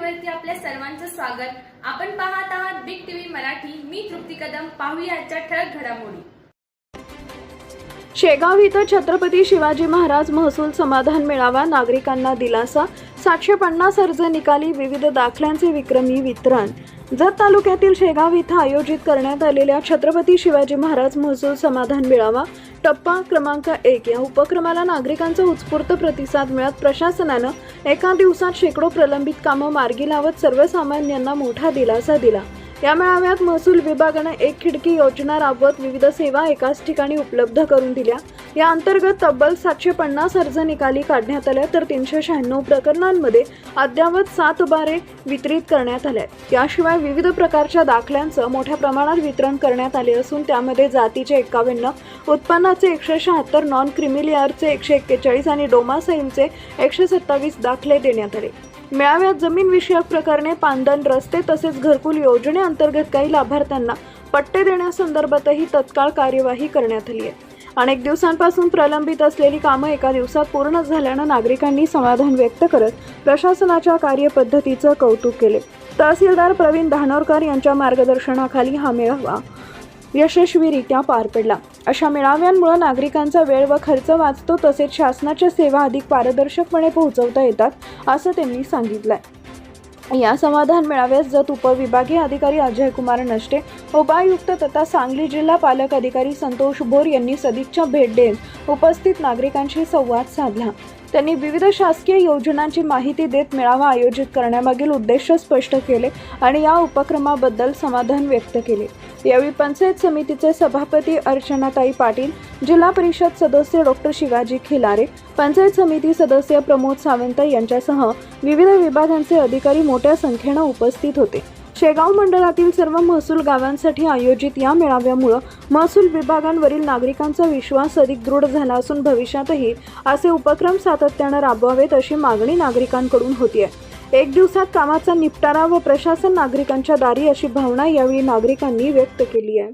चॅनलवरती आपल्या सर्वांचं स्वागत। आपण पाहत आहात बिग टीव्ही मराठी। मी तृप्ती कदम। पाहूया आजच्या ठळक घडामोडी। शेगाव इथं छत्रपती शिवाजी महाराज महसूल समाधान मेळावा, नागरिकांना दिलासा, 750 अर्ज निकाली, विविध दाखल्यांचे विक्रमी वितरण। जत तालुक्यातील शेगाव इथं आयोजित करण्यात आलेल्या छत्रपती शिवाजी महाराज महसूल समाधान मेळावा टप्पा क्रमांक 1 या उपक्रमाला नागरिकांचा उत्स्फूर्त प्रतिसाद मिळत प्रशासनानं एका दिवसात शेकडो प्रलंबित कामं मार्गी लावत सर्वसामान्यांना मोठा दिलासा दिला। या मेळाव्यात महसूल विभागाने एक खिडकी योजना राबवत विविध सेवा एकाच ठिकाणी उपलब्ध करून दिल्या। या अंतर्गत तब्बल 750 अर्ज निकाली काढण्यात आल्या, तर 396 प्रकरणांमध्ये अद्यावत 7 बारे वितरित करण्यात आल्या। याशिवाय विविध प्रकारच्या दाखल्यांचं मोठ्या प्रमाणात वितरण करण्यात आले असून त्यामध्ये जातीचे 51, उत्पन्नाचे 176, नॉन क्रिमिलियरचे 141 आणि डोमासाईलचे 127 दाखले देण्यात आले। मेळाव्यात जमीन विषयक प्रकरणे, पांदन, रस्ते तसेच घरकुल योजनेअंतर्गत काही लाभार्थ्यांना पट्टे देण्यासंदर्भातही तत्काळ कार्यवाही करण्यात आली आहे। अनेक दिवसांपासून प्रलंबित असलेली कामं एका दिवसात पूर्ण झाल्यानं नागरिकांनी समाधान व्यक्त करत प्रशासनाच्या कार्यपद्धतीचं कौतुक केले। तहसीलदार प्रवीण धानोरकर यांच्या मार्गदर्शनाखाली हा मेळावा यशस्वीरित्या पार पडला। अशा मेळाव्यांमुळे नागरिकांचा वेळ व खर्च वाचतो, तसेच शासनाच्या सेवा अधिक पारदर्शकपणे पोहोचवता येतात, असं त्यांनी सांगितलंय। या समाधान मेळाव्यास जत उपविभागीय अधिकारी अजय कुमार नष्टे, उपायुक्त तथा सांगली जिल्हा पालक अधिकारी संतोष बोर यांनी सदिच्छा भेट देत उपस्थित नागरिकांशी संवाद साधला। त्यांनी विविध शासकीय योजनांची माहिती देत मेळावा आयोजित करण्यामागील उद्देश स्पष्ट केले आणि या उपक्रमाबद्दल समाधान व्यक्त केले। यावेळी पंचायत समितीचे सभापती अर्चनाताई पाटील, जिल्हा परिषद सदस्य डॉक्टर शिवाजी खिलारे, पंचायत समिती सदस्य प्रमोद सावंत यांच्यासह विविध विभागांचे अधिकारी मोठ्या संख्येने उपस्थित होते। शेगाव मंडळातील सर्व महसूल गावांसाठी आयोजित या मेळाव्यामुळे महसूल विभागांवरील नागरिकांचा विश्वास अधिक दृढ झाला असून भविष्यातही असे उपक्रम सातत्याने राबवावेत अशी मागणी नागरिकांकडून होतीये। एक दिवसात कामाचा निपटारा व प्रशासन नागरिकांच्या दारी अशी भावना यावेळी नागरिकांनी व्यक्त केली आहे।